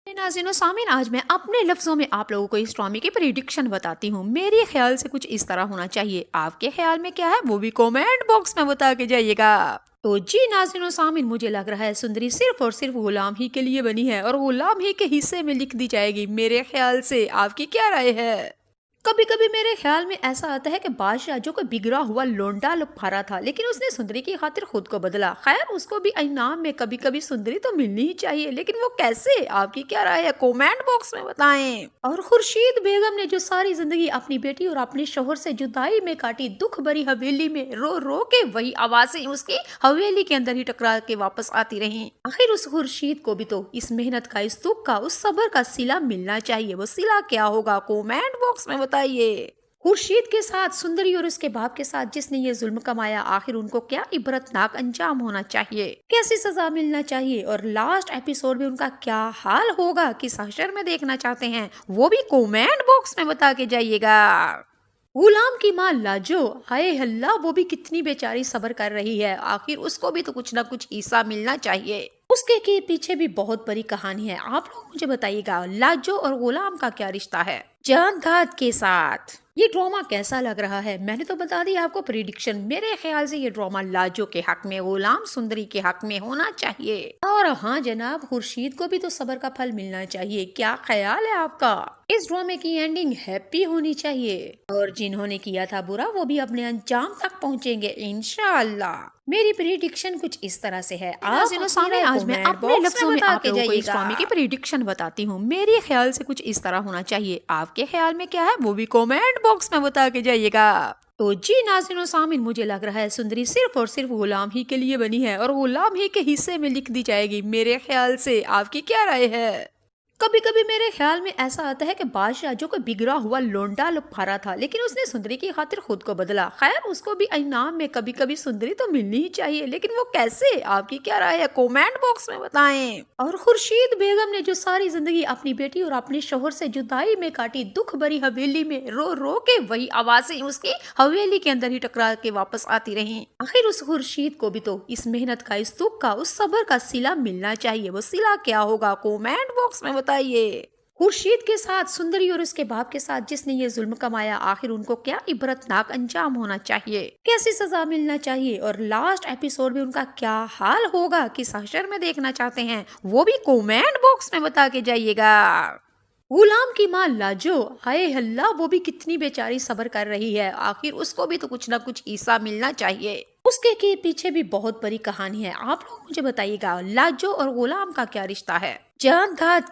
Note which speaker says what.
Speaker 1: नाज़रीन सामीन, आज मैं अपने लफ्जों में आप लोगों को इस ड्रामे की प्रिडिक्शन बताती हूँ। मेरे ख्याल से कुछ इस तरह होना चाहिए। आपके ख्याल में क्या है वो भी कमेंट बॉक्स में बता के जाइएगा। तो जी नाज़रीन सामीन, मुझे लग रहा है सुंदरी सिर्फ और सिर्फ गुलाम ही के लिए बनी है और गुलाम ही के हिस्से में लिख दी जाएगी। मेरे ख्याल से आपकी क्या राय है? कभी कभी मेरे ख्याल में ऐसा आता है कि बादशाह जो कोई बिगड़ा हुआ लोंडा लुभारा था, लेकिन उसने सुंदरी की खातिर खुद को बदला। खैर, उसको भी इनाम में कभी कभी सुंदरी तो मिलनी ही चाहिए, लेकिन वो कैसे? आपकी क्या राय है? कमेंट बॉक्स में बताएं। और खुर्शीद बेगम ने जो सारी जिंदगी अपनी बेटी और अपने शोहर से जुदाई में काटी, दुख भरी हवेली में रो रो के वही आवाजें उसकी हवेली के अंदर ही टकरा के वापस आती रही। आखिर उस खुर्शीद को भी तो इस मेहनत का, इस दुख का, उस सब्र का सिला मिलना चाहिए। वो सिला क्या होगा? कमेंट बॉक्स में बताइए। खुर्शीद के साथ सुंदरी और उसके बाप के साथ जिसने ये जुल्म कमाया, आखिर उनको क्या इबरतनाक अंजाम होना चाहिए? कैसी सजा मिलना चाहिए? और लास्ट एपिसोड में उनका क्या हाल होगा? किस हशर में देखना चाहते हैं वो भी कमेंट बॉक्स में बता के जाइएगा। गुलाम की माँ लाजो, हाय हल्ला, वो भी कितनी बेचारी सब्र कर रही है। आखिर उसको भी तो कुछ ना कुछ हिस्सा मिलना चाहिए। उसके के पीछे भी बहुत बड़ी कहानी है। आप लोग मुझे बताइएगा, लाजो और गुलाम का क्या रिश्ता है जान घात के साथ? ये ड्रामा कैसा लग रहा है? मैंने तो बता दिया आपको प्रिडिक्शन। मेरे ख्याल से ये ड्रामा लाजो के हक में, गुलाम सुंदरी के हक में होना चाहिए। और हाँ जनाब, खुर्शीद को भी तो सब्र का फल मिलना चाहिए। क्या ख्याल है आपका? इस ड्रामे की एंडिंग हैप्पी होनी चाहिए और जिन्होंने किया था बुरा वो भी अपने अंजाम तक पहुंचेंगे इंशाअल्लाह। मेरी प्रिडिक्शन कुछ इस तरह से है। आज मैं अपने लफ्जों में आप लोगों को इस ड्रामे की प्रिडिक्शन बताती हूँ। मेरे ख्याल से कुछ इस तरह होना चाहिए। आपके ख्याल में क्या है वो भी कमेंट बॉक्स में बता के जाइएगा। तो जी नाज़रीन सामीन, मुझे लग रहा है सुंदरी सिर्फ और सिर्फ गुलाम ही के लिए बनी है और गुलाम ही के हिस्से में लिख दी जाएगी। मेरे ख्याल से आपकी क्या राय है? कभी कभी मेरे ख्याल में ऐसा आता है कि बादशाह जो कोई बिगड़ा हुआ लोंडा लुभारा था, लेकिन उसने सुंदरी की खातिर खुद को बदला। खैर, उसको भी इनाम में कभी कभी सुंदरी तो मिलनी ही चाहिए, लेकिन वो कैसे? आपकी क्या राय है? कमेंट बॉक्स में बताएं। और खुर्शीद बेगम ने जो सारी जिंदगी अपनी बेटी और अपने शोहर से जुदाई में काटी, दुख भरी हवेली में रो रो के वही आवाजें उसकी हवेली के अंदर ही टकरा के वापस आती रही। आखिर उस खुर्शीद को भी तो इस मेहनत का, इस दुख का, उस सब्र का सिला मिलना चाहिए। वो सिला क्या होगा? कमेंट बॉक्स में बताइए। खुर्शीद के साथ सुंदरी और उसके बाप के साथ जिसने ये जुल्म कमाया, आखिर उनको क्या इबरतनाक अंजाम होना चाहिए? कैसी सजा मिलना चाहिए? और लास्ट एपिसोड में उनका क्या हाल होगा? किस हशर में देखना चाहते हैं वो भी कमेंट बॉक्स में बता के जाइएगा। गुलाम की माँ लाजो, हाय हल्ला, वो भी कितनी बेचारी सब्र कर रही है। आखिर उसको भी तो कुछ ना कुछ हिस्सा मिलना चाहिए। उसके के पीछे भी बहुत बड़ी कहानी है। आप लोग मुझे बताइएगा, लाजो और गुलाम का क्या रिश्ता है जान घात